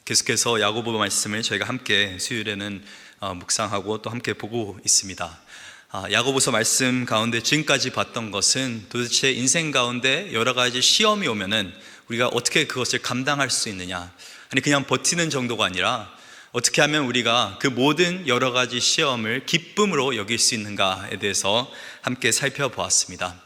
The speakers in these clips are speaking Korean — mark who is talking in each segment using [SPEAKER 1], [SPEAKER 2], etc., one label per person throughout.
[SPEAKER 1] 계속해서 야고보 말씀을 저희가 함께 수요일에는 묵상하고 또 함께 보고 있습니다. 야고보서 말씀 가운데 지금까지 봤던 것은 도대체 인생 가운데 여러 가지 시험이 오면은 우리가 어떻게 그것을 감당할 수 있느냐, 아니 그냥 버티는 정도가 아니라 어떻게 하면 우리가 그 모든 여러 가지 시험을 기쁨으로 여길 수 있는가에 대해서 함께 살펴보았습니다.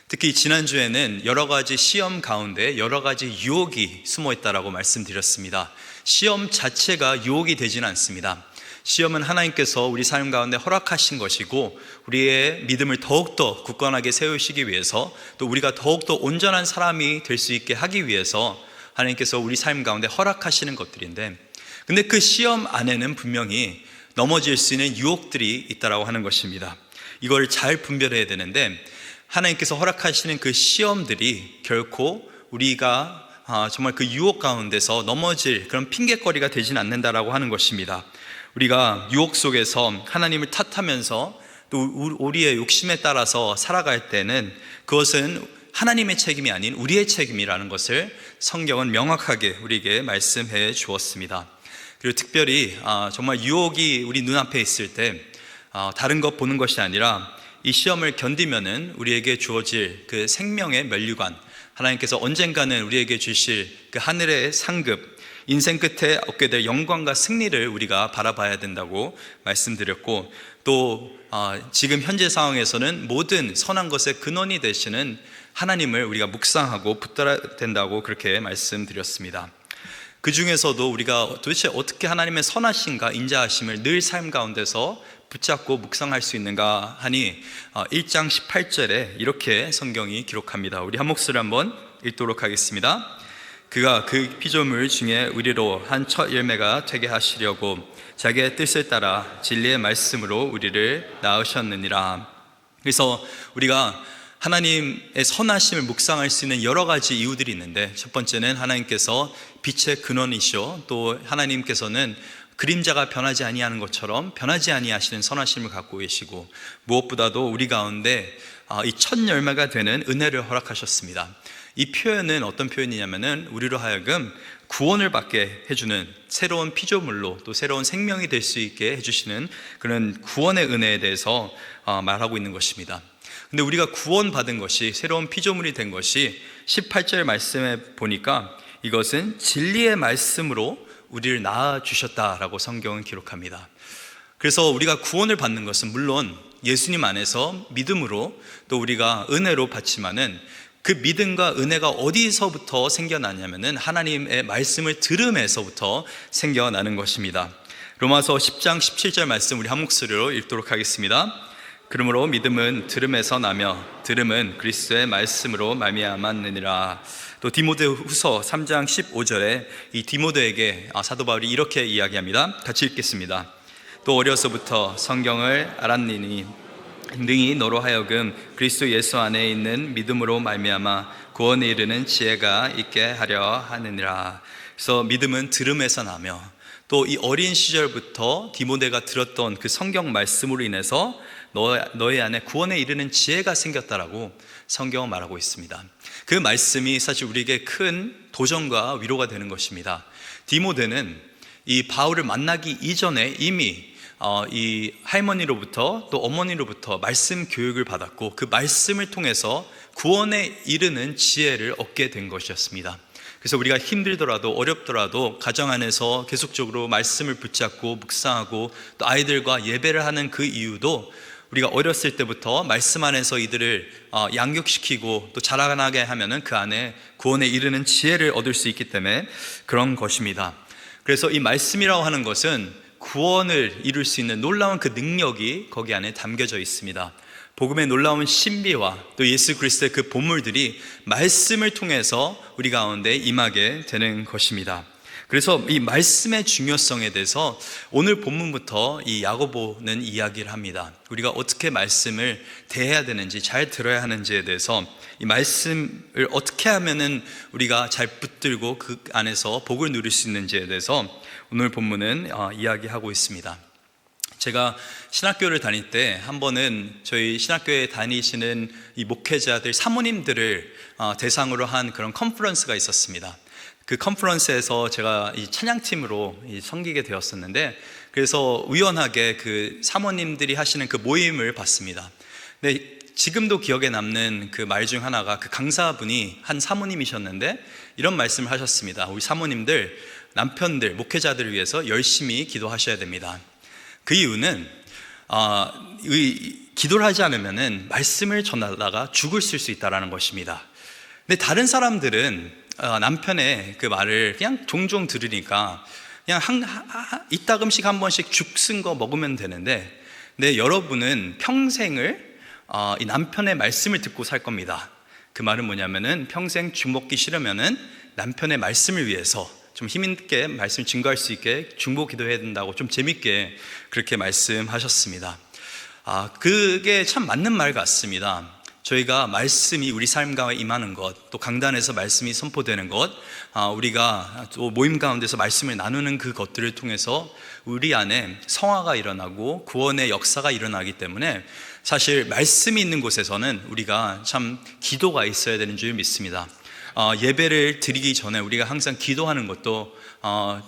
[SPEAKER 1] 특히 지난주에는 여러 가지 시험 가운데 여러 가지 유혹이 숨어 있다라고 말씀드렸습니다. 시험 자체가 유혹이 되지는 않습니다. 시험은 하나님께서 우리 삶 가운데 허락하신 것이고, 우리의 믿음을 더욱더 굳건하게 세우시기 위해서, 또 우리가 더욱더 온전한 사람이 될 수 있게 하기 위해서 하나님께서 우리 삶 가운데 허락하시는 것들인데, 근데 그 시험 안에는 분명히 넘어질 수 있는 유혹들이 있다라고 하는 것입니다. 이걸 잘 분별해야 되는데, 하나님께서 허락하시는 그 시험들이 결코 우리가 정말 그 유혹 가운데서 넘어질 그런 핑계거리가 되진 않는다라고 하는 것입니다. 우리가 유혹 속에서 하나님을 탓하면서 또 우리의 욕심에 따라서 살아갈 때는 그것은 하나님의 책임이 아닌 우리의 책임이라는 것을 성경은 명확하게 우리에게 말씀해 주었습니다. 그리고 특별히 정말 유혹이 우리 눈앞에 있을 때 다른 것 보는 것이 아니라 이 시험을 견디면은 우리에게 주어질 그 생명의 면류관, 하나님께서 언젠가는 우리에게 주실 그 하늘의 상급, 인생 끝에 얻게 될 영광과 승리를 우리가 바라봐야 된다고 말씀드렸고, 또 지금 현재 상황에서는 모든 선한 것의 근원이 되시는 하나님을 우리가 묵상하고 붙들어야 된다고 그렇게 말씀드렸습니다. 그 중에서도 우리가 도대체 어떻게 하나님의 선하심과 인자하심을 늘 삶 가운데서 붙잡고 묵상할 수 있는가 하니 1장 18절에 이렇게 성경이 기록합니다. 우리 한 목소리 한번 읽도록 하겠습니다. 그가 그 피조물 중에 우리로 한 첫 열매가 되게 하시려고 자기의 뜻을 따라 진리의 말씀으로 우리를 낳으셨느니라. 그래서 우리가 하나님의 선하심을 묵상할 수 있는 여러 가지 이유들이 있는데, 첫 번째는 하나님께서 빛의 근원이시오, 또 하나님께서는 그림자가 변하지 아니하는 것처럼 변하지 아니하시는 선하심을 갖고 계시고, 무엇보다도 우리 가운데 이 첫 열매가 되는 은혜를 허락하셨습니다. 이 표현은 어떤 표현이냐면은 우리로 하여금 구원을 받게 해주는 새로운 피조물로 또 새로운 생명이 될 수 있게 해주시는 그런 구원의 은혜에 대해서 말하고 있는 것입니다. 근데 우리가 구원받은 것이, 새로운 피조물이 된 것이 18절 말씀에 보니까 이것은 진리의 말씀으로 우리를 낳아주셨다라고 성경은 기록합니다. 그래서 우리가 구원을 받는 것은 물론 예수님 안에서 믿음으로 또 우리가 은혜로 받지만은, 그 믿음과 은혜가 어디서부터 생겨나냐면은 하나님의 말씀을 들음에서부터 생겨나는 것입니다. 로마서 10장 17절 말씀 우리 한 목소리로 읽도록 하겠습니다. 그러므로 믿음은 들음에서 나며 들음은 그리스도의 말씀으로 말미암았느니라. 또 디모데후서 3장 15절에 이 디모데에게 사도 바울이 이렇게 이야기합니다. 같이 읽겠습니다. 또 어려서부터 성경을 알았느니 능히 너로 하여금 그리스도 예수 안에 있는 믿음으로 말미암아 구원에 이르는 지혜가 있게 하려 하느니라. 그래서 믿음은 들음에서 나며, 또 이 어린 시절부터 디모데가 들었던 그 성경 말씀으로 인해서 너의 안에 구원에 이르는 지혜가 생겼다라고 성경은 말하고 있습니다. 그 말씀이 사실 우리에게 큰 도전과 위로가 되는 것입니다. 디모데는 이 바울을 만나기 이전에 이미 이 할머니로부터 또 어머니로부터 말씀 교육을 받았고, 그 말씀을 통해서 구원에 이르는 지혜를 얻게 된 것이었습니다. 그래서 우리가 힘들더라도 어렵더라도 가정 안에서 계속적으로 말씀을 붙잡고 묵상하고 또 아이들과 예배를 하는 그 이유도, 우리가 어렸을 때부터 말씀 안에서 이들을 양육시키고 또 자라나게 하면은 그 안에 구원에 이르는 지혜를 얻을 수 있기 때문에 그런 것입니다. 그래서 이 말씀이라고 하는 것은 구원을 이룰 수 있는 놀라운 그 능력이 거기 안에 담겨져 있습니다. 복음의 놀라운 신비와 또 예수 그리스도의 그 보물들이 말씀을 통해서 우리 가운데 임하게 되는 것입니다. 그래서 이 말씀의 중요성에 대해서 오늘 본문부터 이 야고보는 이야기를 합니다. 우리가 어떻게 말씀을 대해야 되는지, 잘 들어야 하는지에 대해서, 이 말씀을 어떻게 하면은 우리가 잘 붙들고 그 안에서 복을 누릴 수 있는지에 대해서 오늘 본문은 이야기하고 있습니다. 제가 신학교를 다닐 때 한 번은 저희 신학교에 다니시는 이 목회자들, 사모님들을 대상으로 한 그런 컨퍼런스가 있었습니다. 그 컨퍼런스에서 제가 이 찬양팀으로 섬기게 되었었는데, 그래서 우연하게 그 사모님들이 하시는 그 모임을 봤습니다. 근데 지금도 기억에 남는 그 말 중 하나가, 그 강사분이 한 사모님이셨는데 이런 말씀을 하셨습니다. 우리 사모님들, 남편들, 목회자들을 위해서 열심히 기도하셔야 됩니다. 그 이유는 기도를 하지 않으면 말씀을 전하다가 죽을 수 있다는 것입니다. 근데 다른 사람들은 남편의 그 말을 그냥 종종 들으니까 그냥 이따금씩 한 번씩 죽 쓴 거 먹으면 되는데, 근데 여러분은 평생을 이 남편의 말씀을 듣고 살 겁니다. 그 말은 뭐냐면은, 평생 죽 먹기 싫으면은 남편의 말씀을 위해서 좀 힘있게 말씀 증거할 수 있게 중보 기도해야 된다고 좀 재밌게 그렇게 말씀하셨습니다. 그게 참 맞는 말 같습니다. 저희가 말씀이 우리 삶 가운데 임하는 것, 또 강단에서 말씀이 선포되는 것, 우리가 또 모임 가운데서 말씀을 나누는 그 것들을 통해서 우리 안에 성화가 일어나고 구원의 역사가 일어나기 때문에, 사실 말씀이 있는 곳에서는 우리가 참 기도가 있어야 되는 줄 믿습니다. 예배를 드리기 전에 우리가 항상 기도하는 것도,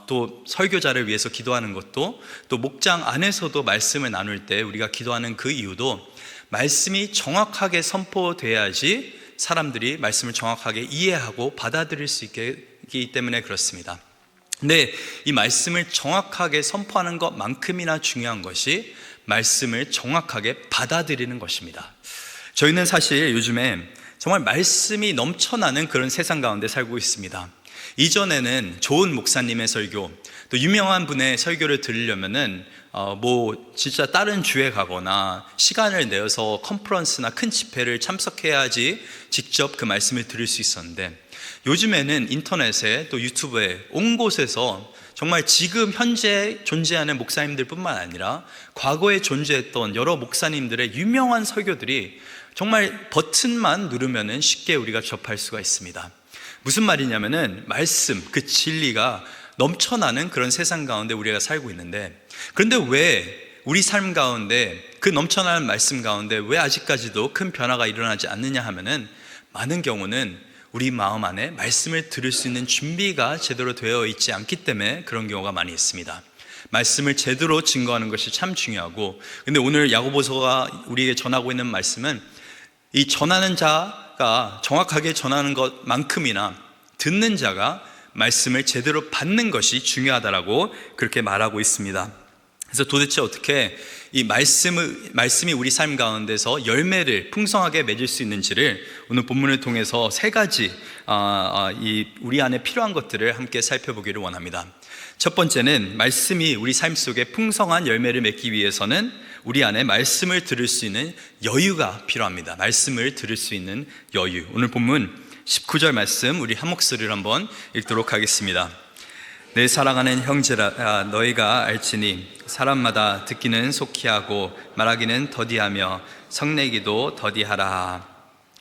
[SPEAKER 1] 또 설교자를 위해서 기도하는 것도, 또 목장 안에서도 말씀을 나눌 때 우리가 기도하는 그 이유도, 말씀이 정확하게 선포돼야지 사람들이 말씀을 정확하게 이해하고 받아들일 수 있기 때문에 그렇습니다. 근데 이 말씀을 정확하게 선포하는 것만큼이나 중요한 것이 말씀을 정확하게 받아들이는 것입니다. 저희는 사실 요즘에 정말 말씀이 넘쳐나는 그런 세상 가운데 살고 있습니다. 이전에는 좋은 목사님의 설교, 또 유명한 분의 설교를 들으려면은 진짜 다른 주에 가거나 시간을 내어서 컨퍼런스나 큰 집회를 참석해야지 직접 그 말씀을 들을 수 있었는데, 요즘에는 인터넷에 또 유튜브에 온 곳에서 정말 지금 현재 존재하는 목사님들 뿐만 아니라 과거에 존재했던 여러 목사님들의 유명한 설교들이 정말 버튼만 누르면은 쉽게 우리가 접할 수가 있습니다. 무슨 말이냐면은, 말씀, 그 진리가 넘쳐나는 그런 세상 가운데 우리가 살고 있는데, 그런데 왜 우리 삶 가운데, 그 넘쳐나는 말씀 가운데 왜 아직까지도 큰 변화가 일어나지 않느냐 하면은, 많은 경우는 우리 마음 안에 말씀을 들을 수 있는 준비가 제대로 되어 있지 않기 때문에 그런 경우가 많이 있습니다. 말씀을 제대로 증거하는 것이 참 중요하고, 근데 오늘 야고보서가 우리에게 전하고 있는 말씀은, 이 전하는 자가 정확하게 전하는 것만큼이나 듣는 자가 말씀을 제대로 받는 것이 중요하다라고 그렇게 말하고 있습니다. 그래서 도대체 어떻게 이 말씀이 우리 삶 가운데서 열매를 풍성하게 맺을 수 있는지를 오늘 본문을 통해서 세 가지 우리 안에 필요한 것들을 함께 살펴보기를 원합니다. 첫 번째는, 말씀이 우리 삶 속에 풍성한 열매를 맺기 위해서는 우리 안에 말씀을 들을 수 있는 여유가 필요합니다. 말씀을 들을 수 있는 여유. 오늘 본문 19절 말씀 우리 한 목소리로 한번 읽도록 하겠습니다. 내 사랑하는 형제라, 너희가 알지니 사람마다 듣기는 속히 하고 말하기는 더디하며 성내기도 더디하라.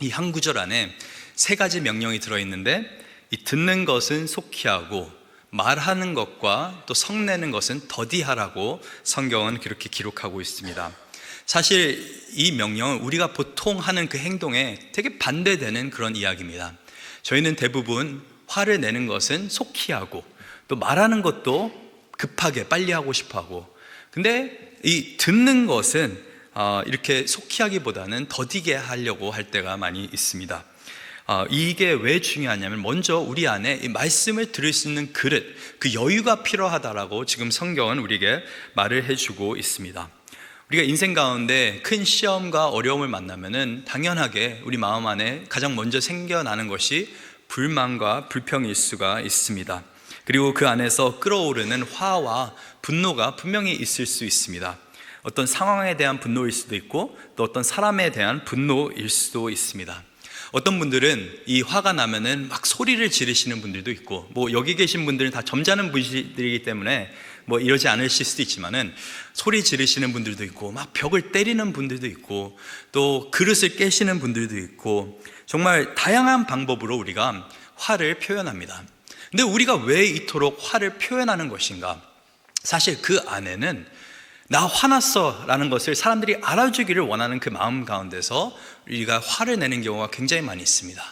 [SPEAKER 1] 이 한 구절 안에 세 가지 명령이 들어있는데, 이 듣는 것은 속히 하고 말하는 것과 또 성내는 것은 더디하라고 성경은 그렇게 기록하고 있습니다. 사실 이 명령은 우리가 보통 하는 그 행동에 되게 반대되는 그런 이야기입니다. 저희는 대부분 화를 내는 것은 속히 하고, 또 말하는 것도 급하게 빨리 하고 싶어 하고, 근데 이 듣는 것은 이렇게 속히 하기보다는 더디게 하려고 할 때가 많이 있습니다. 이게 왜 중요하냐면, 먼저 우리 안에 이 말씀을 들을 수 있는 그릇, 그 여유가 필요하다라고 지금 성경은 우리에게 말을 해주고 있습니다. 우리가 인생 가운데 큰 시험과 어려움을 만나면은 당연하게 우리 마음 안에 가장 먼저 생겨나는 것이 불만과 불평일 수가 있습니다. 그리고 그 안에서 끓어오르는 화와 분노가 분명히 있을 수 있습니다. 어떤 상황에 대한 분노일 수도 있고, 또 어떤 사람에 대한 분노일 수도 있습니다. 어떤 분들은 이 화가 나면은 막 소리를 지르시는 분들도 있고, 여기 계신 분들은 다 점잖은 분들이기 때문에 이러지 않으실 수도 있지만은, 소리 지르시는 분들도 있고, 막 벽을 때리는 분들도 있고, 또 그릇을 깨시는 분들도 있고, 정말 다양한 방법으로 우리가 화를 표현합니다. 근데 우리가 왜 이토록 화를 표현하는 것인가? 사실 그 안에는 나 화났어 라는 것을 사람들이 알아주기를 원하는 그 마음 가운데서 우리가 화를 내는 경우가 굉장히 많이 있습니다.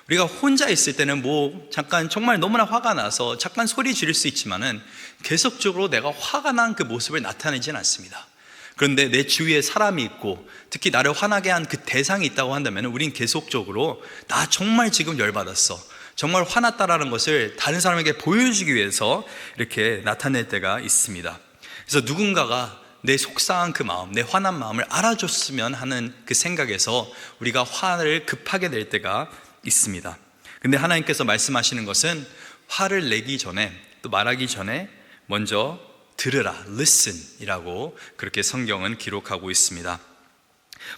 [SPEAKER 1] 우리가 혼자 있을 때는 잠깐 정말 너무나 화가 나서 잠깐 소리 지를 수 있지만은 계속적으로 내가 화가 난 그 모습을 나타내지는 않습니다. 그런데 내 주위에 사람이 있고 특히 나를 화나게 한 그 대상이 있다고 한다면 우린 계속적으로 나 정말 지금 열받았어, 정말 화났다라는 것을 다른 사람에게 보여주기 위해서 이렇게 나타낼 때가 있습니다. 그래서 누군가가 내 속상한 그 마음, 내 화난 마음을 알아줬으면 하는 그 생각에서 우리가 화를 급하게 낼 때가 있습니다. 근데 하나님께서 말씀하시는 것은 화를 내기 전에, 또 말하기 전에 먼저 들으라, listen 이라고 그렇게 성경은 기록하고 있습니다.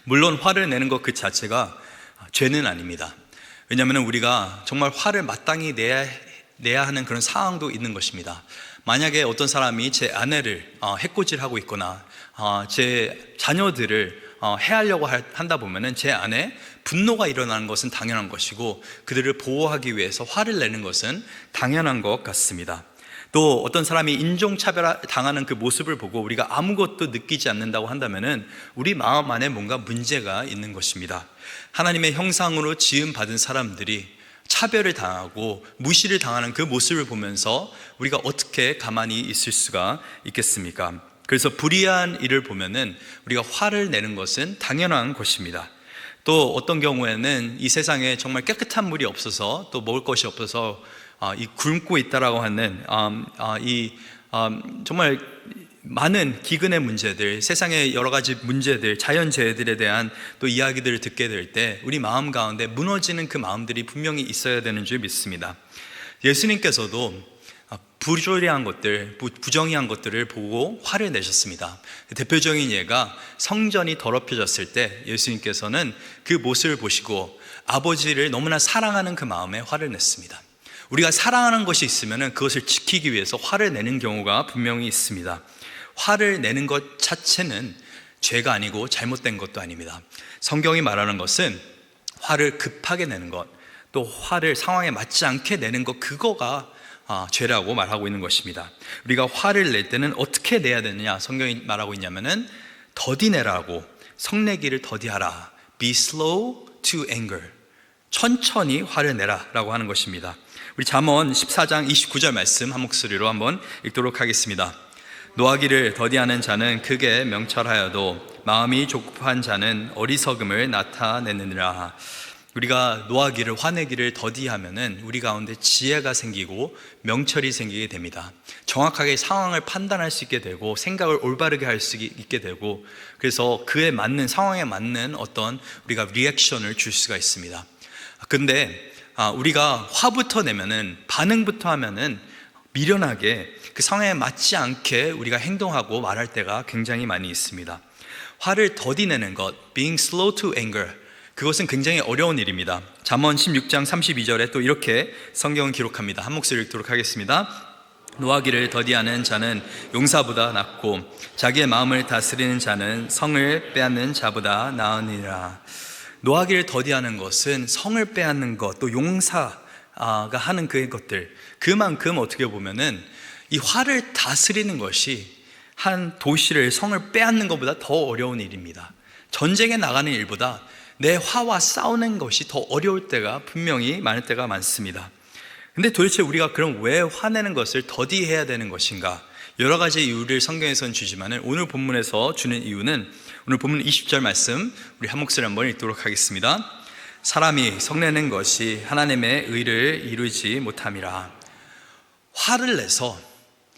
[SPEAKER 1] 물론 화를 내는 것 그 자체가 죄는 아닙니다. 왜냐하면 우리가 정말 화를 마땅히 내야 하는 그런 상황도 있는 것입니다. 만약에 어떤 사람이 제 아내를 해코지하고 있거나 제 자녀들을 해하려고 한다 보면은 제 안에 분노가 일어나는 것은 당연한 것이고 그들을 보호하기 위해서 화를 내는 것은 당연한 것 같습니다. 또 어떤 사람이 인종차별 당하는 그 모습을 보고 우리가 아무것도 느끼지 않는다고 한다면은 우리 마음 안에 뭔가 문제가 있는 것입니다. 하나님의 형상으로 지음받은 사람들이 차별을 당하고 무시를 당하는 그 모습을 보면서 우리가 어떻게 가만히 있을 수가 있겠습니까? 그래서 불의한 일을 보면은 우리가 화를 내는 것은 당연한 것입니다. 또 어떤 경우에는 이 세상에 정말 깨끗한 물이 없어서 또 먹을 것이 없어서 이 굶고 있다라고 하는 정말 많은 기근의 문제들, 세상의 여러 가지 문제들, 자연재해들에 대한 또 이야기들을 듣게 될 때 우리 마음 가운데 무너지는 그 마음들이 분명히 있어야 되는 줄 믿습니다. 예수님께서도 부조리한 것들, 부정의한 것들을 보고 화를 내셨습니다. 대표적인 예가 성전이 더럽혀졌을 때 예수님께서는 그 모습을 보시고 아버지를 너무나 사랑하는 그 마음에 화를 냈습니다. 우리가 사랑하는 것이 있으면 그것을 지키기 위해서 화를 내는 경우가 분명히 있습니다. 화를 내는 것 자체는 죄가 아니고 잘못된 것도 아닙니다. 성경이 말하는 것은 화를 급하게 내는 것, 또 화를 상황에 맞지 않게 내는 것, 그거가 죄라고 말하고 있는 것입니다. 우리가 화를 낼 때는 어떻게 내야 되느냐, 성경이 말하고 있냐면은 더디 내라고, 성내기를 더디하라, be slow to anger, 천천히 화를 내라 라고 하는 것입니다. 우리 잠언 14장 29절 말씀 한 목소리로 한번 읽도록 하겠습니다. 노하기를 더디하는 자는 크게 명철하여도 마음이 조급한 자는 어리석음을 나타내느니라. 우리가 노하기를, 화내기를 더디하면은 우리 가운데 지혜가 생기고 명철이 생기게 됩니다. 정확하게 상황을 판단할 수 있게 되고 생각을 올바르게 할 수 있게 되고, 그래서 그에 맞는, 상황에 맞는 어떤 우리가 리액션을 줄 수가 있습니다. 근데 우리가 화부터 내면은, 반응부터 하면은 미련하게 그 상황에 맞지 않게 우리가 행동하고 말할 때가 굉장히 많이 있습니다. 화를 더디내는 것, being slow to anger, 그것은 굉장히 어려운 일입니다. 잠언 16장 32절에 또 이렇게 성경은 기록합니다. 한 목소리 읽도록 하겠습니다. 노하기를 더디하는 자는 용사보다 낫고 자기의 마음을 다스리는 자는 성을 빼앗는 자보다 나으니라. 노하기를 더디하는 것은 성을 빼앗는 것, 또 용사가 하는 그 것들, 그만큼 어떻게 보면은 이 화를 다스리는 것이 한 도시를, 성을 빼앗는 것보다 더 어려운 일입니다. 전쟁에 나가는 일보다 내 화와 싸우는 것이 더 어려울 때가 분명히 많을 때가 많습니다. 근데 도대체 우리가 그럼 왜 화내는 것을 더디해야 되는 것인가? 여러 가지 이유를 성경에서는 주지만 오늘 본문에서 주는 이유는 오늘 본문 20절 말씀 우리 한 목소리 한번 읽도록 하겠습니다. 사람이 성내는 것이 하나님의 의를 이루지 못함이라. 화를 내서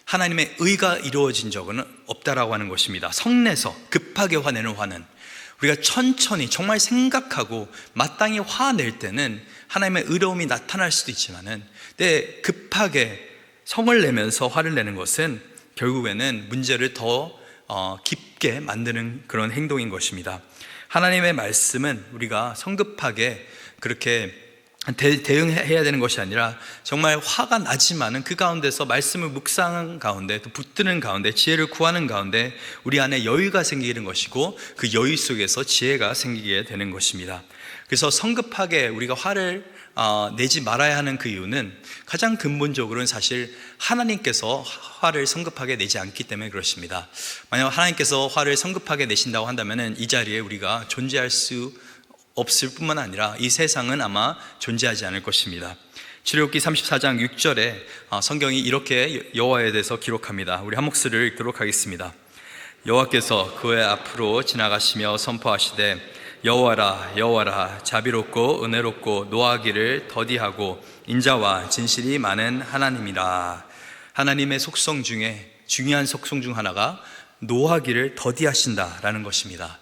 [SPEAKER 1] 하나님의 의가 이루어진 적은 없다라고 하는 것입니다. 성내서 급하게 화내는 화는, 우리가 천천히 정말 생각하고 마땅히 화낼 때는 하나님의 의로움이 나타날 수도 있지만은, 때 급하게 성을 내면서 화를 내는 것은 결국에는 문제를 더 깊게 만드는 그런 행동인 것입니다. 하나님의 말씀은 우리가 성급하게 그렇게 대응해야 되는 것이 아니라 정말 화가 나지만은 그 가운데서 말씀을 묵상하는 가운데, 또 붙드는 가운데, 지혜를 구하는 가운데 우리 안에 여유가 생기는 것이고, 그 여유 속에서 지혜가 생기게 되는 것입니다. 그래서 성급하게 우리가 화를 내지 말아야 하는 그 이유는 가장 근본적으로는 사실 하나님께서 화를 성급하게 내지 않기 때문에 그렇습니다. 만약 하나님께서 화를 성급하게 내신다고 한다면 이 자리에 우리가 존재할 수 없을 뿐만 아니라 이 세상은 아마 존재하지 않을 것입니다. 출애굽기 34장 6절에 성경이 이렇게 여호와에 대해서 기록합니다. 우리 한 목소리를 읽도록 하겠습니다. 여호와께서 그의 앞으로 지나가시며 선포하시되 여호와라 여호와라 자비롭고 은혜롭고 노하기를 더디하고 인자와 진실이 많은 하나님이라. 하나님의 속성 중에 중요한 속성 중 하나가 노하기를 더디하신다라는 것입니다.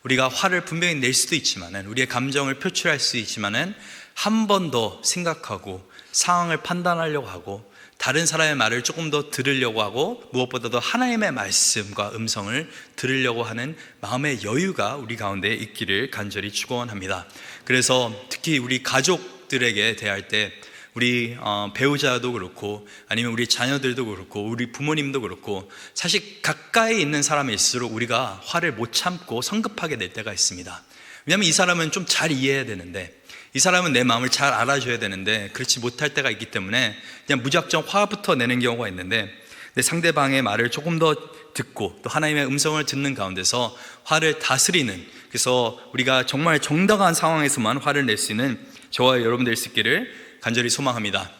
[SPEAKER 1] 우리가 화를 분명히 낼 수도 있지만은, 우리의 감정을 표출할 수 있지만은 한 번 더 생각하고 상황을 판단하려고 하고 다른 사람의 말을 조금 더 들으려고 하고 무엇보다도 하나님의 말씀과 음성을 들으려고 하는 마음의 여유가 우리 가운데 있기를 간절히 축원합니다. 그래서 특히 우리 가족들에게 대할 때 우리 배우자도 그렇고 아니면 우리 자녀들도 그렇고 우리 부모님도 그렇고 사실 가까이 있는 사람일수록 우리가 화를 못 참고 성급하게 낼 때가 있습니다. 왜냐하면 이 사람은 좀 잘 이해해야 되는데, 이 사람은 내 마음을 잘 알아줘야 되는데 그렇지 못할 때가 있기 때문에 그냥 무작정 화부터 내는 경우가 있는데, 내 상대방의 말을 조금 더 듣고 또 하나님의 음성을 듣는 가운데서 화를 다스리는, 그래서 우리가 정말 정당한 상황에서만 화를 낼 수 있는 저와 여러분 될 수 있기를 간절히 소망합니다.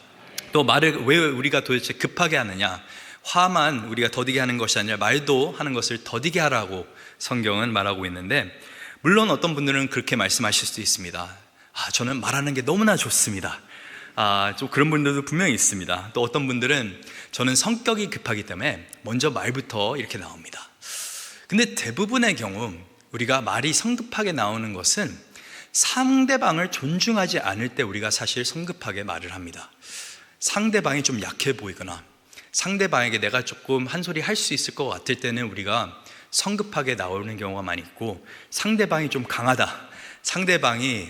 [SPEAKER 1] 또 말을 왜 우리가 도대체 급하게 하느냐, 화만 우리가 더디게 하는 것이 아니라 말도 하는 것을 더디게 하라고 성경은 말하고 있는데, 물론 어떤 분들은 그렇게 말씀하실 수도 있습니다. 저는 말하는 게 너무나 좋습니다. 좀 그런 분들도 분명히 있습니다. 또 어떤 분들은 저는 성격이 급하기 때문에 먼저 말부터 이렇게 나옵니다. 근데 대부분의 경우 우리가 말이 성급하게 나오는 것은 상대방을 존중하지 않을 때 우리가 사실 성급하게 말을 합니다. 상대방이 좀 약해 보이거나 상대방에게 내가 조금 한 소리 할 수 있을 것 같을 때는 우리가 성급하게 나오는 경우가 많이 있고, 상대방이 좀 강하다, 상대방이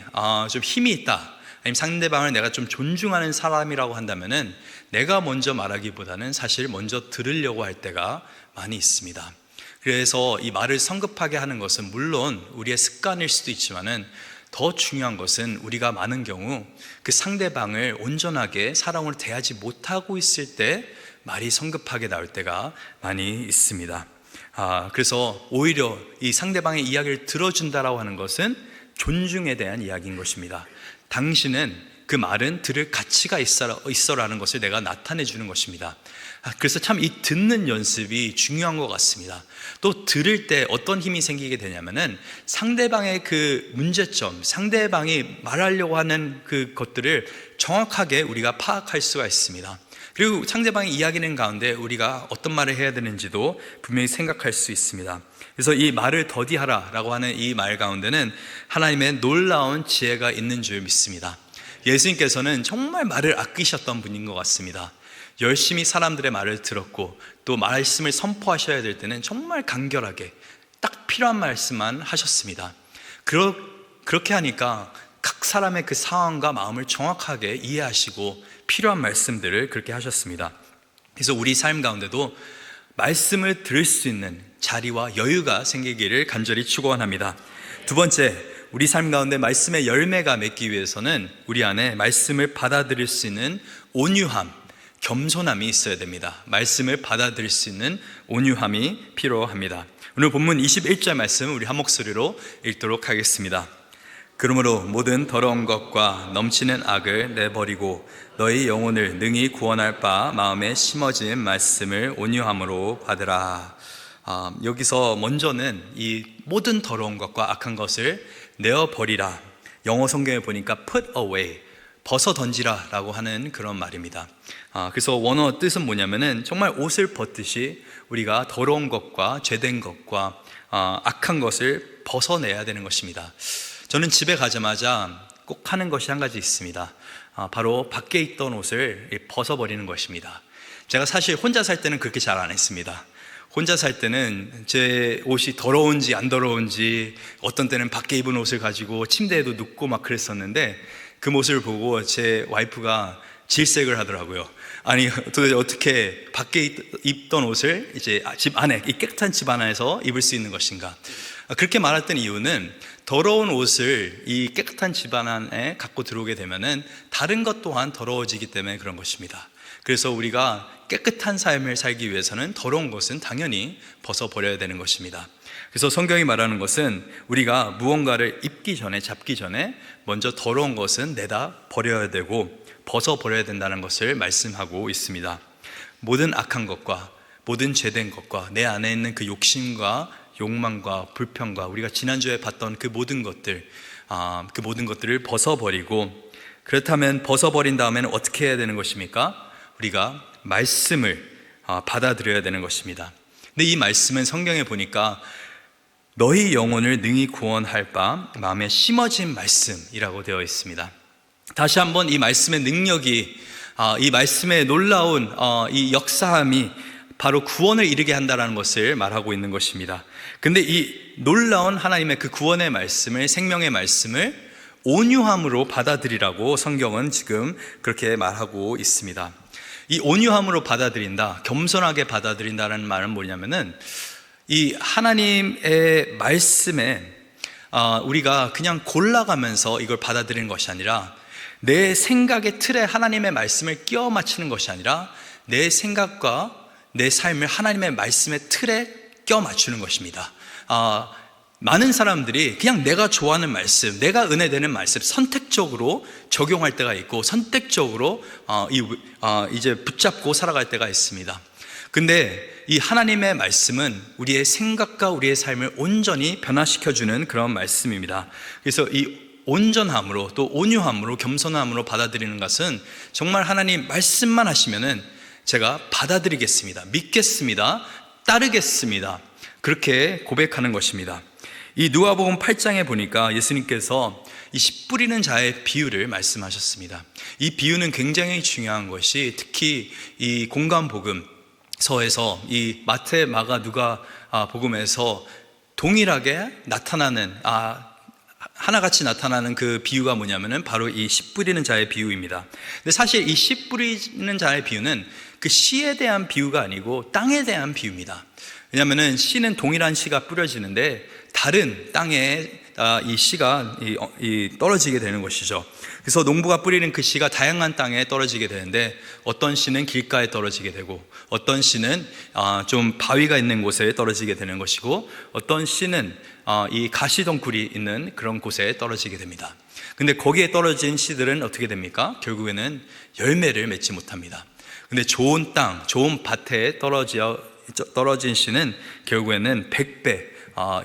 [SPEAKER 1] 좀 힘이 있다, 아니면 상대방을 내가 좀 존중하는 사람이라고 한다면은 내가 먼저 말하기보다는 사실 먼저 들으려고 할 때가 많이 있습니다. 그래서 이 말을 성급하게 하는 것은 물론 우리의 습관일 수도 있지만은 더 중요한 것은 우리가 많은 경우 그 상대방을 온전하게 사랑으로 대하지 못하고 있을 때 말이 성급하게 나올 때가 많이 있습니다. 그래서 오히려 이 상대방의 이야기를 들어준다라고 하는 것은 존중에 대한 이야기인 것입니다. 당신은 그 말은 들을 가치가 있어라는 것을 내가 나타내 주는 것입니다. 그래서 참 이 듣는 연습이 중요한 것 같습니다. 또 들을 때 어떤 힘이 생기게 되냐면은 상대방의 그 문제점, 상대방이 말하려고 하는 그 것들을 정확하게 우리가 파악할 수가 있습니다. 그리고 상대방의 이야기는 가운데 우리가 어떤 말을 해야 되는지도 분명히 생각할 수 있습니다. 그래서 이 말을 더디하라라고 하는 이 말 가운데는 하나님의 놀라운 지혜가 있는 줄 믿습니다. 예수님께서는 정말 말을 아끼셨던 분인 것 같습니다. 열심히 사람들의 말을 들었고 또 말씀을 선포하셔야 될 때는 정말 간결하게 딱 필요한 말씀만 하셨습니다. 그렇게 하니까 각 사람의 그 상황과 마음을 정확하게 이해하시고 필요한 말씀들을 그렇게 하셨습니다. 그래서 우리 삶 가운데도 말씀을 들을 수 있는 자리와 여유가 생기기를 간절히 축원합니다. 두 번째, 우리 삶 가운데 말씀의 열매가 맺기 위해서는 우리 안에 말씀을 받아들일 수 있는 온유함, 겸손함이 있어야 됩니다. 말씀을 받아들일 수 있는 온유함이 필요합니다. 오늘 본문 21절 말씀 우리 한 목소리로 읽도록 하겠습니다. 그러므로 모든 더러운 것과 넘치는 악을 내버리고 너희 영혼을 능히 구원할 바 마음에 심어진 말씀을 온유함으로 받으라. 여기서 먼저는 이 모든 더러운 것과 악한 것을 내어버리라. 영어 성경에 보니까 put away, 벗어 던지라 라고 하는 그런 말입니다. 그래서 원어 뜻은 뭐냐면은 정말 옷을 벗듯이 우리가 더러운 것과 죄된 것과 악한 것을 벗어내야 되는 것입니다. 저는 집에 가자마자 꼭 하는 것이 한 가지 있습니다. 바로 밖에 있던 옷을 벗어버리는 것입니다. 제가 사실 혼자 살 때는 그렇게 잘 안 했습니다. 혼자 살 때는 제 옷이 더러운지 안 더러운지, 어떤 때는 밖에 입은 옷을 가지고 침대에도 눕고 막 그랬었는데, 그 모습을 보고 제 와이프가 질색을 하더라고요. 아니 도대체 어떻게 밖에 입던 옷을 이제 집 안에, 이 깨끗한 집 안에서 입을 수 있는 것인가. 그렇게 말했던 이유는 더러운 옷을 이 깨끗한 집 안에 갖고 들어오게 되면은 다른 것 또한 더러워지기 때문에 그런 것입니다. 그래서 우리가 깨끗한 삶을 살기 위해서는 더러운 것은 당연히 벗어버려야 되는 것입니다. 그래서 성경이 말하는 것은 우리가 무언가를 입기 전에, 잡기 전에 먼저 더러운 것은 내다 버려야 되고 벗어버려야 된다는 것을 말씀하고 있습니다. 모든 악한 것과 모든 죄된 것과 내 안에 있는 그 욕심과 욕망과 불평과 우리가 지난주에 봤던 그 모든 것들을 벗어버리고, 그렇다면 벗어버린 다음에는 어떻게 해야 되는 것입니까? 우리가 말씀을 받아들여야 되는 것입니다. 근데 이 말씀은 성경에 보니까 너희 영혼을 능히 구원할 바 마음에 심어진 말씀이라고 되어 있습니다. 다시 한번 이 말씀의 능력이, 이 말씀의 놀라운 이 역사함이 바로 구원을 이루게 한다는 것을 말하고 있는 것입니다. 근데 이 놀라운 하나님의 그 구원의 말씀을, 생명의 말씀을 온유함으로 받아들이라고 성경은 지금 그렇게 말하고 있습니다. 이 온유함으로 받아들인다, 겸손하게 받아들인다는 말은 뭐냐면은 이 하나님의 말씀에 우리가 그냥 골라가면서 이걸 받아들이는 것이 아니라, 내 생각의 틀에 하나님의 말씀을 끼워 맞추는 것이 아니라 내 생각과 내 삶을 하나님의 말씀의 틀에 껴 맞추는 것입니다. 많은 사람들이 그냥 내가 좋아하는 말씀, 내가 은혜되는 말씀 선택적으로 적용할 때가 있고, 선택적으로 이제 붙잡고 살아갈 때가 있습니다. 근데 이 하나님의 말씀은 우리의 생각과 우리의 삶을 온전히 변화시켜주는 그런 말씀입니다. 그래서 이 온전함으로, 또 온유함으로, 겸손함으로 받아들이는 것은 정말 하나님 말씀만 하시면은 제가 받아들이겠습니다, 믿겠습니다, 따르겠습니다, 그렇게 고백하는 것입니다. 이 누가복음 8장에 보니까 예수님께서 이 씨 뿌리는 자의 비유를 말씀하셨습니다. 이 비유는 굉장히 중요한 것이, 특히 이 공간복음서에서 이 마태, 마가, 누가 복음에서 동일하게 나타나는, 하나같이 나타나는 그 비유가 뭐냐면은 바로 이 씨 뿌리는 자의 비유입니다. 근데 사실 이 씨 뿌리는 자의 비유는 그 씨에 대한 비유가 아니고 땅에 대한 비유입니다. 왜냐하면은 씨는 동일한 씨가 뿌려지는데 다른 땅에 이 씨가 떨어지게 되는 것이죠. 그래서 농부가 뿌리는 그 씨가 다양한 땅에 떨어지게 되는데, 어떤 씨는 길가에 떨어지게 되고, 어떤 씨는 좀 바위가 있는 곳에 떨어지게 되는 것이고, 어떤 씨는 이 가시덩굴이 있는 그런 곳에 떨어지게 됩니다. 근데 거기에 떨어진 씨들은 어떻게 됩니까? 결국에는 열매를 맺지 못합니다. 근데 좋은 땅, 좋은 밭에 떨어진 씨는 결국에는 100배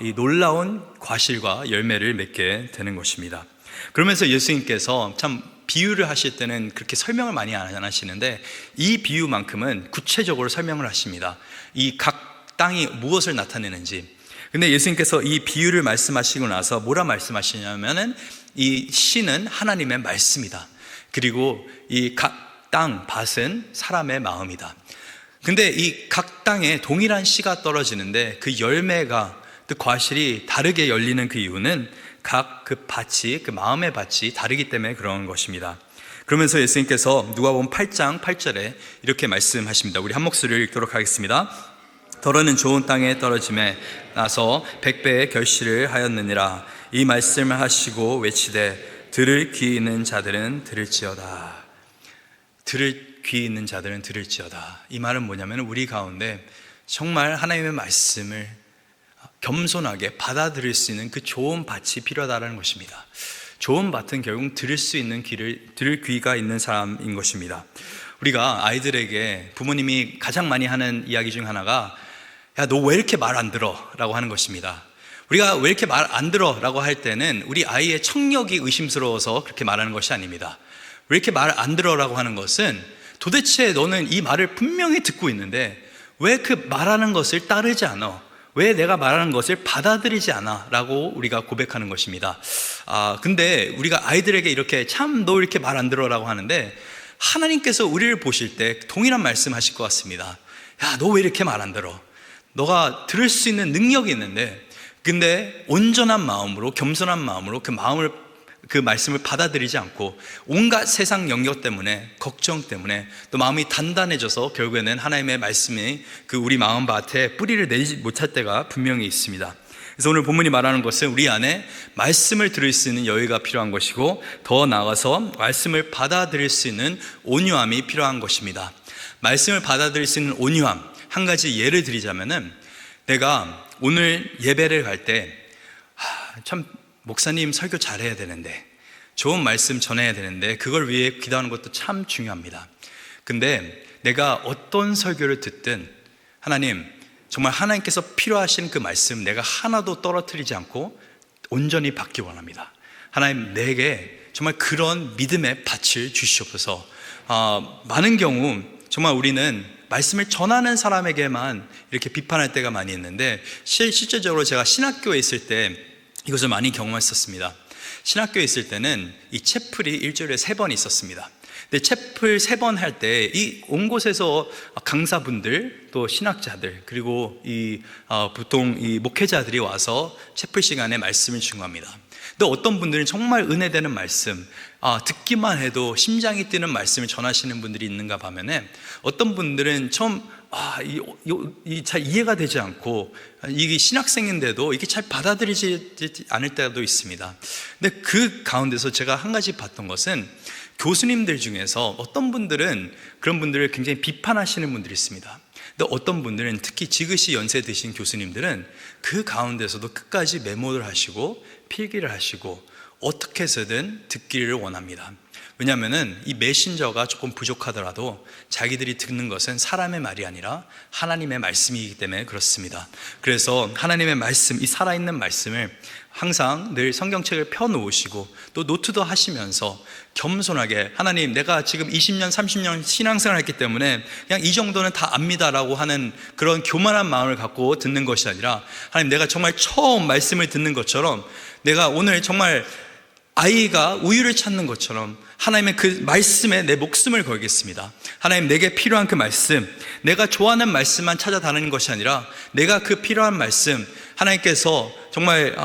[SPEAKER 1] 이 놀라운 과실과 열매를 맺게 되는 것입니다. 그러면서 예수님께서 참 비유를 하실 때는 그렇게 설명을 많이 안 하시는데, 이 비유만큼은 구체적으로 설명을 하십니다. 이 각 땅이 무엇을 나타내는지. 근데 예수님께서 이 비유를 말씀하시고 나서 뭐라 말씀하시냐면은 이 씨는 하나님의 말씀이다, 그리고 이 각 땅, 밭은 사람의 마음이다. 근데 이 각 땅에 동일한 씨가 떨어지는데 그 열매가, 그 과실이 다르게 열리는 그 이유는 각 그 밭이, 그 마음의 밭이 다르기 때문에 그런 것입니다. 그러면서 예수님께서 누가복음 8장 8절에 이렇게 말씀하십니다. 우리 한 목소리를 읽도록 하겠습니다. 더러는 좋은 땅에 떨어짐에 나서 100배의 결실을 하였느니라. 이 말씀을 하시고 외치되 들을 귀 있는 자들은 들을지어다. 들을 귀 있는 자들은 들을지어다. 이 말은 뭐냐면 우리 가운데 정말 하나님의 말씀을 겸손하게 받아들일 수 있는 그 좋은 밭이 필요하다는 것입니다. 좋은 밭은 결국 들을 수 있는 들을 귀가 있는 사람인 것입니다. 우리가 아이들에게 부모님이 가장 많이 하는 이야기 중 하나가, 야, 너 왜 이렇게 말 안 들어? 라고 하는 것입니다. 우리가 왜 이렇게 말 안 들어? 라고 할 때는 우리 아이의 청력이 의심스러워서 그렇게 말하는 것이 아닙니다. 왜 이렇게 말 안 들어? 라고 하는 것은, 도대체 너는 이 말을 분명히 듣고 있는데 왜 그 말하는 것을 따르지 않아? 왜 내가 말하는 것을 받아들이지 않아? 라고 우리가 고백하는 것입니다. 근데 우리가 아이들에게 이렇게 참 너 이렇게 말 안 들어? 라고 하는데, 하나님께서 우리를 보실 때 동일한 말씀 하실 것 같습니다. 야, 너 왜 이렇게 말 안 들어? 너가 들을 수 있는 능력이 있는데, 근데 온전한 마음으로, 겸손한 마음으로 그 말씀을 받아들이지 않고 온갖 세상 영역 때문에, 걱정 때문에 또 마음이 단단해져서 결국에는 하나님의 말씀이 그 우리 마음밭에 뿌리를 내지 못할 때가 분명히 있습니다. 그래서 오늘 본문이 말하는 것은 우리 안에 말씀을 들을 수 있는 여유가 필요한 것이고, 더 나아가서 말씀을 받아들일 수 있는 온유함이 필요한 것입니다. 말씀을 받아들일 수 있는 온유함, 한 가지 예를 드리자면은, 내가 오늘 예배를 갈 때 참 목사님 설교 잘해야 되는데, 좋은 말씀 전해야 되는데, 그걸 위해 기도하는 것도 참 중요합니다. 근데 내가 어떤 설교를 듣든 하나님, 정말 하나님께서 필요하신 그 말씀 내가 하나도 떨어뜨리지 않고 온전히 받기 원합니다. 하나님, 내게 정말 그런 믿음의 밭을 주시옵소서. 많은 경우 정말 우리는 말씀을 전하는 사람에게만 이렇게 비판할 때가 많이 있는데, 실제적으로 제가 신학교에 있을 때 이것을 많이 경험했었습니다. 신학교에 있을 때는 이 채플이 일주일에 3번 있었습니다. 근데 채플 3번 할 때 이 온 곳에서 강사분들, 또 신학자들, 그리고 보통 이 목회자들이 와서 채플 시간에 말씀을 증거합니다. 근데 어떤 분들은 정말 은혜되는 말씀, 듣기만 해도 심장이 뛰는 말씀을 전하시는 분들이 있는가 하면은, 어떤 분들은 처음 잘 이해가 되지 않고, 이게 신학생인데도 이게 잘 받아들이지 않을 때도 있습니다. 근데 그 가운데서 제가 한 가지 봤던 것은, 교수님들 중에서 어떤 분들은 그런 분들을 굉장히 비판하시는 분들이 있습니다. 근데 어떤 분들은, 특히 지그시 연세 드신 교수님들은 그 가운데서도 끝까지 메모를 하시고 필기를 하시고 어떻게 해서든 듣기를 원합니다. 왜냐하면 이 메신저가 조금 부족하더라도 자기들이 듣는 것은 사람의 말이 아니라 하나님의 말씀이기 때문에 그렇습니다. 그래서 하나님의 말씀, 이 살아있는 말씀을 항상 늘 성경책을 펴놓으시고 또 노트도 하시면서 겸손하게, 하나님, 내가 지금 20년 30년 신앙생활을 했기 때문에 그냥 이 정도는 다 압니다라고 하는 그런 교만한 마음을 갖고 듣는 것이 아니라, 하나님, 내가 정말 처음 말씀을 듣는 것처럼, 내가 오늘 정말 아이가 우유를 찾는 것처럼 하나님의 그 말씀에 내 목숨을 걸겠습니다. 하나님, 내게 필요한 그 말씀, 내가 좋아하는 말씀만 찾아다니는 것이 아니라 내가 그 필요한 말씀, 하나님께서 정말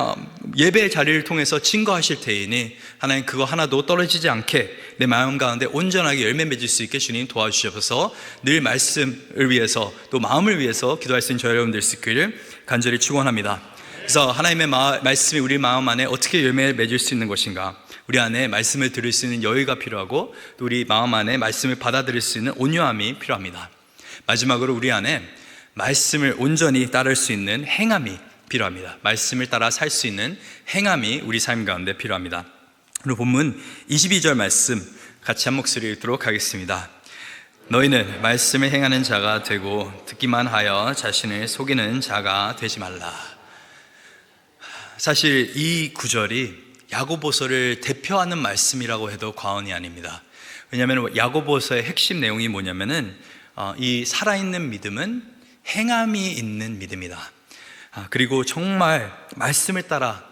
[SPEAKER 1] 예배의 자리를 통해서 증거하실 테이니 하나님, 그거 하나도 떨어지지 않게 내 마음 가운데 온전하게 열매 맺을 수 있게 주님 도와주셔서 늘 말씀을 위해서 또 마음을 위해서 기도할 수 있는 저 여러분들 수 있기를 간절히 축원합니다. 그래서 하나님의 말씀이 우리 마음 안에 어떻게 열매를 맺을 수 있는 것인가, 우리 안에 말씀을 들을 수 있는 여유가 필요하고 또 우리 마음 안에 말씀을 받아들일 수 있는 온유함이 필요합니다. 마지막으로 우리 안에 말씀을 온전히 따를 수 있는 행함이 필요합니다. 말씀을 따라 살 수 있는 행함이 우리 삶 가운데 필요합니다. 오늘 본문 22절 말씀 같이 한 목소리 읽도록 하겠습니다. 너희는 말씀을 행하는 자가 되고 듣기만 하여 자신을 속이는 자가 되지 말라. 사실 이 구절이 야고보서를 대표하는 말씀이라고 해도 과언이 아닙니다. 왜냐하면 야고보서의 핵심 내용이 뭐냐면은 이 살아있는 믿음은 행함이 있는 믿음이다. 그리고 정말 말씀을 따라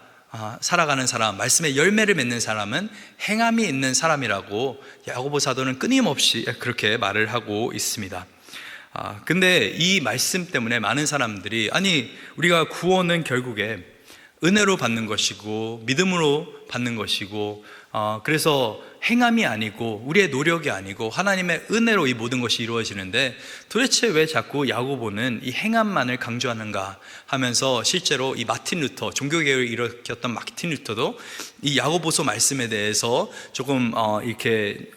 [SPEAKER 1] 살아가는 사람, 말씀의 열매를 맺는 사람은 행함이 있는 사람이라고 야고보 사도는 끊임없이 그렇게 말을 하고 있습니다. 근데 이 말씀 때문에 많은 사람들이, 아니, 우리가 구원은 결국에 은혜로 받는 것이고 믿음으로 받는 것이고, 그래서 행함이 아니고 우리의 노력이 아니고 하나님의 은혜로 이 모든 것이 이루어지는데, 도대체 왜 자꾸 야고보는 이 행함만을 강조하는가 하면서, 실제로 이 마틴 루터, 종교개혁을 일으켰던 마틴 루터도 이 야고보서 말씀에 대해서 조금 이렇게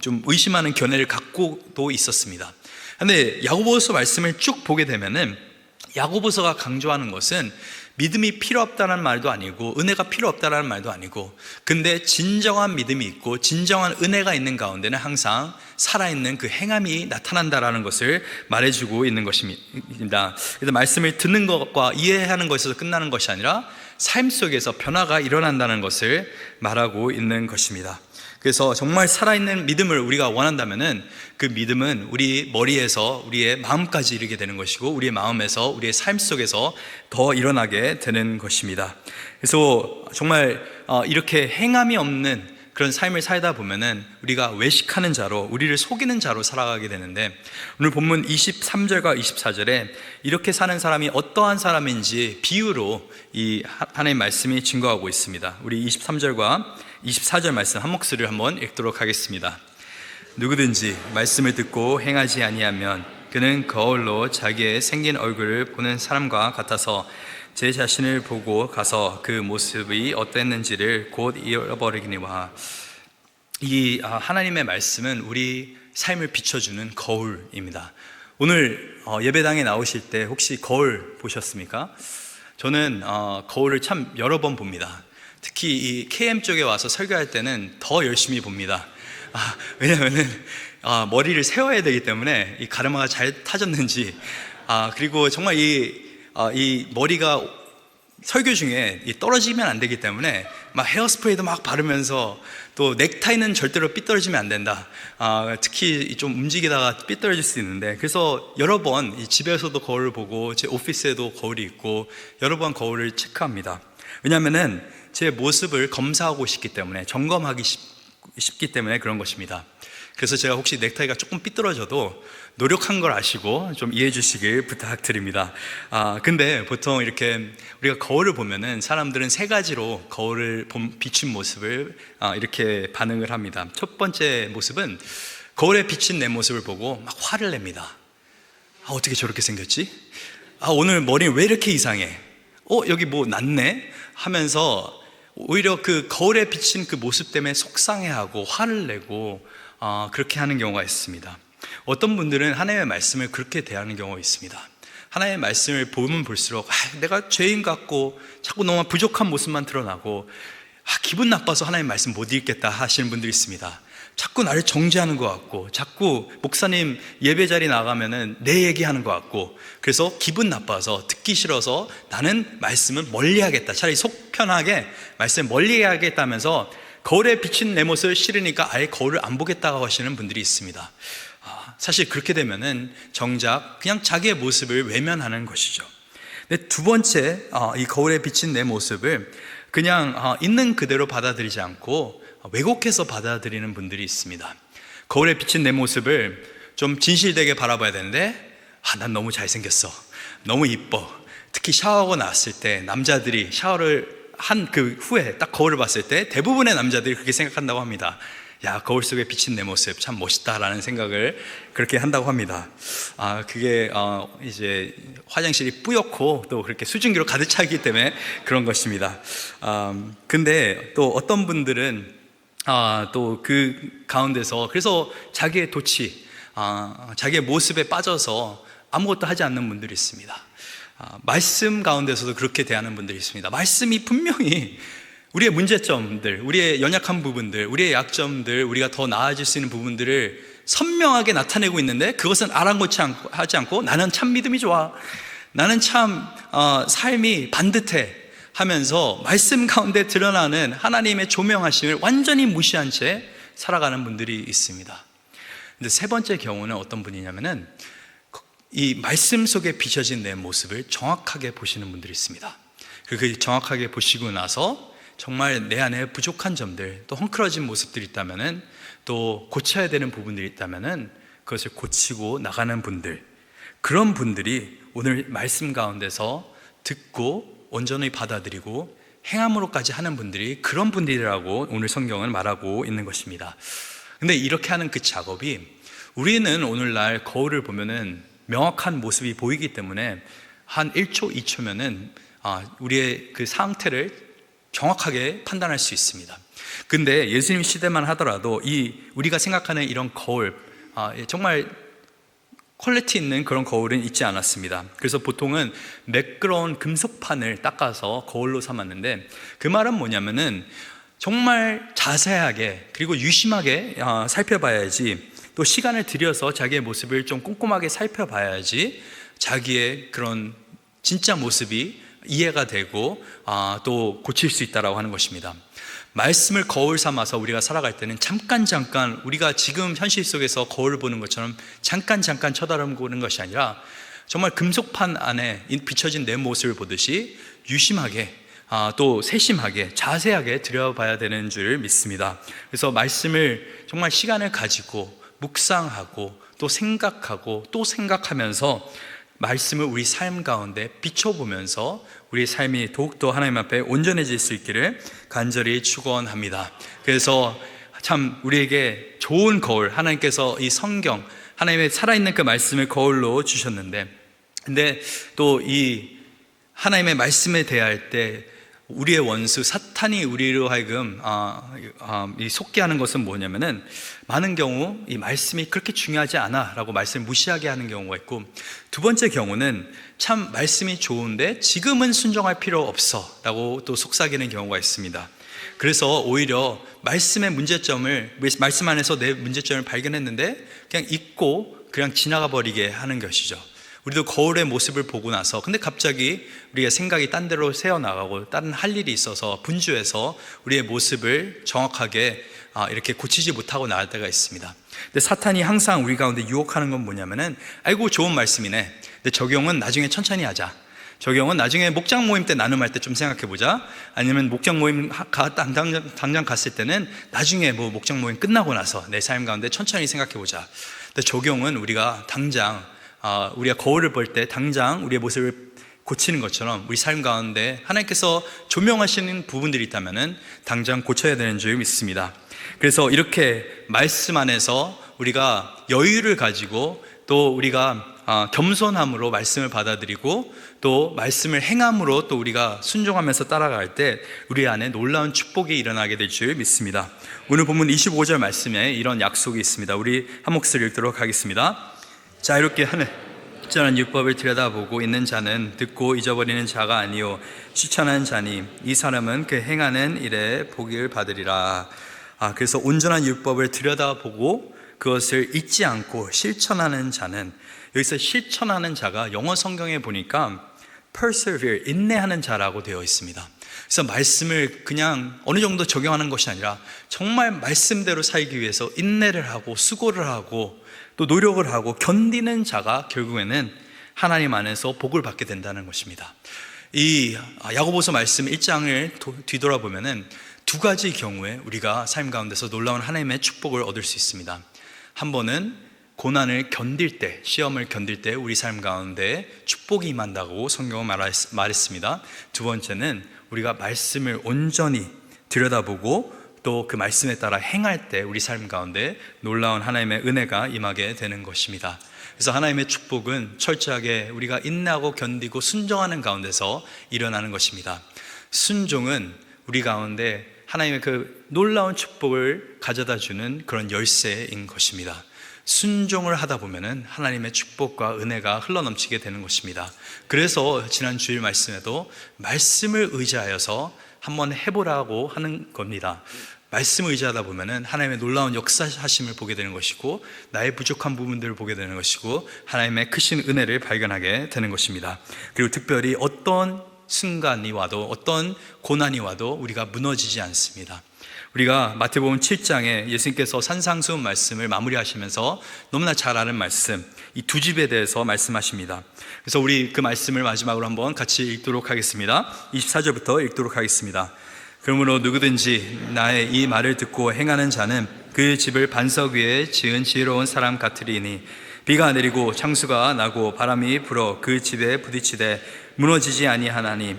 [SPEAKER 1] 좀 의심하는 견해를 갖고도 있었습니다. 근데 야고보서 말씀을 쭉 보게 되면은 야고보서가 강조하는 것은 믿음이 필요 없다는 말도 아니고 은혜가 필요 없다는 말도 아니고, 근데 진정한 믿음이 있고 진정한 은혜가 있는 가운데는 항상 살아있는 그 행함이 나타난다라는 것을 말해주고 있는 것입니다. 그래서 말씀을 듣는 것과 이해하는 것에서 끝나는 것이 아니라 삶 속에서 변화가 일어난다는 것을 말하고 있는 것입니다. 그래서 정말 살아있는 믿음을 우리가 원한다면은 그 믿음은 우리 머리에서 우리의 마음까지 이르게 되는 것이고, 우리의 마음에서 우리의 삶 속에서 더 일어나게 되는 것입니다. 그래서 정말 이렇게 행함이 없는 그런 삶을 살다 보면은 우리가 외식하는 자로, 우리를 속이는 자로 살아가게 되는데, 오늘 본문 23절과 24절에 이렇게 사는 사람이 어떠한 사람인지 비유로 이 하나님의 말씀이 증거하고 있습니다. 우리 23절과 24절 말씀 한 목소리를 한번 읽도록 하겠습니다. 누구든지 말씀을 듣고 행하지 아니하면 그는 거울로 자기의 생긴 얼굴을 보는 사람과 같아서 제 자신을 보고 가서 그 모습이 어땠는지를 곧 잃어버리기니와. 이 하나님의 말씀은 우리 삶을 비춰주는 거울입니다. 오늘 예배당에 나오실 때 혹시 거울 보셨습니까? 저는 거울을 참 여러 번 봅니다. 특히 이 KM 쪽에 와서 설교할 때는 더 열심히 봅니다. 왜냐하면은 머리를 세워야 되기 때문에 이 가르마가 잘 타졌는지, 그리고 정말 이 머리가 설교 중에 떨어지면 안 되기 때문에 막 헤어스프레이도 막 바르면서, 또 넥타이는 절대로 삐뚤어지면 안 된다. 특히 좀 움직이다가 삐뚤어질 수 있는데, 그래서 여러 번 집에서도 거울을 보고 제 오피스에도 거울이 있고 여러 번 거울을 체크합니다. 왜냐하면은 제 모습을 검사하고 싶기 때문에, 점검하기 쉽기 때문에 그런 것입니다. 그래서 제가 혹시 넥타이가 조금 삐뚤어져도 노력한 걸 아시고 좀 이해해 주시길 부탁드립니다. 근데 보통 이렇게 우리가 거울을 보면은 사람들은 세 가지로 거울을 비춘 모습을 이렇게 반응을 합니다. 첫 번째 모습은 거울에 비친 내 모습을 보고 막 화를 냅니다. 어떻게 저렇게 생겼지? 오늘 머리는 왜 이렇게 이상해? 여기 뭐 났네? 하면서 오히려 그 거울에 비친 그 모습 때문에 속상해하고 화를 내고 그렇게 하는 경우가 있습니다. 어떤 분들은 하나님의 말씀을 그렇게 대하는 경우가 있습니다. 하나님의 말씀을 보면 볼수록 내가 죄인 같고 자꾸 너무 부족한 모습만 드러나고 기분 나빠서 하나님의 말씀 못 읽겠다 하시는 분들이 있습니다. 자꾸 나를 정죄하는 것 같고, 자꾸 목사님 예배 자리 나가면은 내 얘기하는 것 같고, 그래서 기분 나빠서 듣기 싫어서 나는 말씀을 멀리하겠다, 차라리 속 편하게 말씀을 멀리하겠다면서 거울에 비친 내 모습을 싫으니까 아예 거울을 안 보겠다고 하시는 분들이 있습니다. 사실 그렇게 되면은 정작 그냥 자기의 모습을 외면하는 것이죠. 근데 두 번째, 이 거울에 비친 내 모습을 그냥 있는 그대로 받아들이지 않고 왜곡해서 받아들이는 분들이 있습니다. 거울에 비친 내 모습을 좀 진실되게 바라봐야 되는데, 난 너무 잘생겼어, 너무 이뻐. 특히 샤워하고 나왔을 때 남자들이 샤워를 한 그 후에 딱 거울을 봤을 때 대부분의 남자들이 그렇게 생각한다고 합니다. 거울 속에 비친 내 모습 참 멋있다라는 생각을 그렇게 한다고 합니다. 그게 이제 화장실이 뿌옇고 또 그렇게 수증기로 가득 차기 때문에 그런 것입니다. 근데 또 어떤 분들은 또 그 가운데서 그래서 자기의 도치, 자기의 모습에 빠져서 아무것도 하지 않는 분들이 있습니다. 말씀 가운데서도 그렇게 대하는 분들이 있습니다. 말씀이 분명히 우리의 문제점들, 우리의 연약한 부분들, 우리의 약점들, 우리가 더 나아질 수 있는 부분들을 선명하게 나타내고 있는데, 그것은 아랑곳이 하지 않고 나는 참 믿음이 좋아, 나는 참 삶이 반듯해 하면서 말씀 가운데 드러나는 하나님의 조명하심을 완전히 무시한 채 살아가는 분들이 있습니다. 근데 세 번째 경우는 어떤 분이냐면은 이 말씀 속에 비춰진 내 모습을 정확하게 보시는 분들이 있습니다. 그 정확하게 보시고 나서 정말 내 안에 부족한 점들, 또 헝클어진 모습들이 있다면은, 또 고쳐야 되는 부분들이 있다면은 그것을 고치고 나가는 분들, 그런 분들이 오늘 말씀 가운데서 듣고 온전히 받아들이고 행함으로까지 하는 분들이 그런 분들이라고 오늘 성경은 말하고 있는 것입니다. 근데 이렇게 하는 그 작업이, 우리는 오늘날 거울을 보면은 명확한 모습이 보이기 때문에 한 1초, 2초면은 우리의 그 상태를 정확하게 판단할 수 있습니다. 근데 예수님 시대만 하더라도 우리가 생각하는 이런 거울, 정말 퀄리티 있는 그런 거울은 있지 않았습니다. 그래서 보통은 매끄러운 금속판을 닦아서 거울로 삼았는데, 그 말은 뭐냐면은 정말 자세하게 그리고 유심하게 살펴봐야지, 또 시간을 들여서 자기의 모습을 좀 꼼꼼하게 살펴봐야지 자기의 그런 진짜 모습이 이해가 되고 또 고칠 수 있다라고 하는 것입니다. 말씀을 거울 삼아서 우리가 살아갈 때는 잠깐 우리가 지금 현실 속에서 거울을 보는 것처럼 잠깐 쳐다보는 것이 아니라 정말 금속판 안에 비춰진 내 모습을 보듯이 유심하게, 또 세심하게, 자세하게 들여봐야 되는 줄 믿습니다. 그래서 말씀을 정말 시간을 가지고 묵상하고 또 생각하고 또 생각하면서 말씀을 우리 삶 가운데 비춰보면서 우리의 삶이 더욱더 하나님 앞에 온전해질 수 있기를 간절히 축원합니다. 그래서 참 우리에게 좋은 거울, 하나님께서 이 성경, 하나님의 살아있는 그 말씀을 거울로 주셨는데, 근데 또 이 하나님의 말씀에 대할 때 우리의 원수 사탄이 우리로 하여금 이 속게 하는 것은 뭐냐면은, 많은 경우 이 말씀이 그렇게 중요하지 않아 라고 말씀을 무시하게 하는 경우가 있고, 두 번째 경우는 참 말씀이 좋은데 지금은 순종할 필요 없어 라고 또 속삭이는 경우가 있습니다. 그래서 오히려 말씀의 문제점을, 말씀 안에서 내 문제점을 발견했는데 그냥 잊고 그냥 지나가 버리게 하는 것이죠. 우리도 거울의 모습을 보고 나서 근데 갑자기 우리가 생각이 딴 데로 새어나가고 다른 할 일이 있어서 분주해서 우리의 모습을 정확하게 이렇게 고치지 못하고 나갈 때가 있습니다. 근데 사탄이 항상 우리 가운데 유혹하는 건 뭐냐면은, 아이고 좋은 말씀이네, 근데 적용은 나중에 천천히 하자, 적용은 나중에 목장 모임 때 나눔할 때 좀 생각해보자, 아니면 목장 모임 당장 갔을 때는 나중에 뭐 목장 모임 끝나고 나서 내 삶 가운데 천천히 생각해보자. 근데 적용은 우리가 당장 우리가 거울을 볼 때 당장 우리의 모습을 고치는 것처럼 우리 삶 가운데 하나님께서 조명하시는 부분들이 있다면 당장 고쳐야 되는 줄 믿습니다. 그래서 이렇게 말씀 안에서 우리가 여유를 가지고 또 우리가 겸손함으로 말씀을 받아들이고 또 말씀을 행함으로 또 우리가 순종하면서 따라갈 때 우리 안에 놀라운 축복이 일어나게 될 줄 믿습니다. 오늘 본문 25절 말씀에 이런 약속이 있습니다. 우리 한 목소리 읽도록 하겠습니다. 자유롭게 하는 적절한 율법을 들여다보고 있는 자는 듣고 잊어버리는 자가 아니요 실천하는 자니 이 사람은 그 행하는 일에 복을 받으리라. 그래서 온전한 율법을 들여다보고 그것을 잊지 않고 실천하는 자는, 여기서 실천하는 자가 영어 성경에 보니까 persevere, 인내하는 자라고 되어 있습니다. 그래서 말씀을 그냥 어느 정도 적용하는 것이 아니라 정말 말씀대로 살기 위해서 인내를 하고 수고를 하고 또 노력을 하고 견디는 자가 결국에는 하나님 안에서 복을 받게 된다는 것입니다. 이 야고보서 말씀 1장을 뒤돌아보면은 두 가지 경우에 우리가 삶 가운데서 놀라운 하나님의 축복을 얻을 수 있습니다. 한 번은 고난을 견딜 때, 시험을 견딜 때 우리 삶 가운데 축복이 임한다고 성경은 말했습니다. 두 번째는 우리가 말씀을 온전히 들여다보고 또 그 말씀에 따라 행할 때 우리 삶 가운데 놀라운 하나님의 은혜가 임하게 되는 것입니다. 그래서 하나님의 축복은 철저하게 우리가 인내하고 견디고 순종하는 가운데서 일어나는 것입니다. 순종은 우리 가운데 하나님의 그 놀라운 축복을 가져다 주는 그런 열쇠인 것입니다. 순종을 하다 보면은 하나님의 축복과 은혜가 흘러넘치게 되는 것입니다. 그래서 지난 주일 말씀에도 말씀을 의지하여서 한번 해보라고 하는 겁니다. 말씀을 의지하다 보면은 하나님의 놀라운 역사하심을 보게 되는 것이고 나의 부족한 부분들을 보게 되는 것이고 하나님의 크신 은혜를 발견하게 되는 것입니다. 그리고 특별히 어떤 순간이 와도 어떤 고난이 와도 우리가 무너지지 않습니다. 우리가 마태복음 7장에 예수님께서 산상수훈 말씀을 마무리하시면서 너무나 잘 아는 말씀, 이 두 집에 대해서 말씀하십니다. 그래서 우리 그 말씀을 마지막으로 한번 같이 읽도록 하겠습니다. 24절부터 읽도록 하겠습니다. 그러므로 누구든지 나의 이 말을 듣고 행하는 자는 그 집을 반석 위에 지은 지혜로운 사람 같으리니 비가 내리고 창수가 나고 바람이 불어 그 집에 부딪히되 무너지지 아니하나니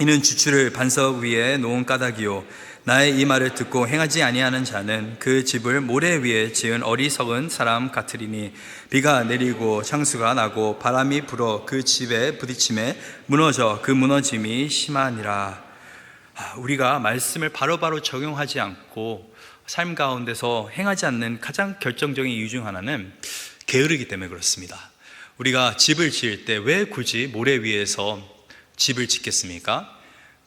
[SPEAKER 1] 이는 주추를 반석 위에 놓은 까닭이요 나의 이 말을 듣고 행하지 아니하는 자는 그 집을 모래 위에 지은 어리석은 사람 같으리니 비가 내리고 창수가 나고 바람이 불어 그 집에 부딪힘에 무너져 그 무너짐이 심하니라. 우리가 말씀을 바로바로 적용하지 않고 삶 가운데서 행하지 않는 가장 결정적인 이유 중 하나는 게으르기 때문에 그렇습니다. 우리가 집을 지을 때 왜 굳이 모래 위에서 집을 짓겠습니까?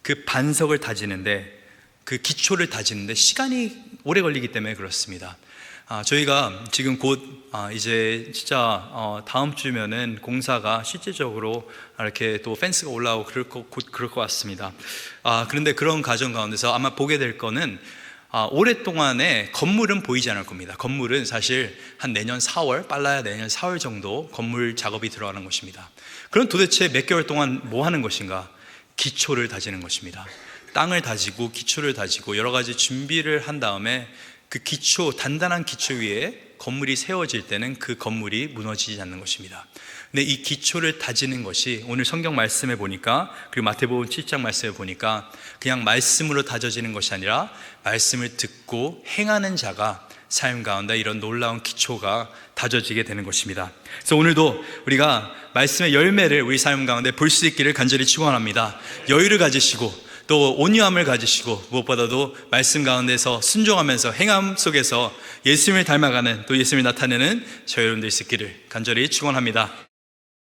[SPEAKER 1] 그 반석을 다지는데, 그 기초를 다지는데 시간이 오래 걸리기 때문에 그렇습니다. 저희가 지금 곧 이제 진짜 다음 주면은 공사가 실제적으로 이렇게 또 펜스가 올라오고 그럴 것 같습니다. 그런데 그런 과정 가운데서 아마 보게 될 거는 오랫동안에 건물은 보이지 않을 겁니다. 건물은 사실 한 내년 4월, 빨라야 내년 4월 정도 건물 작업이 들어가는 것입니다. 그럼 도대체 몇 개월 동안 뭐 하는 것인가? 기초를 다지는 것입니다. 땅을 다지고 기초를 다지고 여러 가지 준비를 한 다음에 그 기초, 단단한 기초 위에 건물이 세워질 때는 그 건물이 무너지지 않는 것입니다. 근데 이 기초를 다지는 것이 오늘 성경 말씀에 보니까, 그리고 마태복음 7장 말씀에 보니까 그냥 말씀으로 다져지는 것이 아니라 말씀을 듣고 행하는 자가 삶 가운데 이런 놀라운 기초가 다져지게 되는 것입니다. 그래서 오늘도 우리가 말씀의 열매를 우리 삶 가운데 볼 수 있기를 간절히 축원합니다. 여유를 가지시고 또 온유함을 가지시고 무엇보다도 말씀 가운데서 순종하면서 행함 속에서 예수님을 닮아가는 또 예수님을 나타내는 저희 여러분들 있기를 간절히 축원합니다.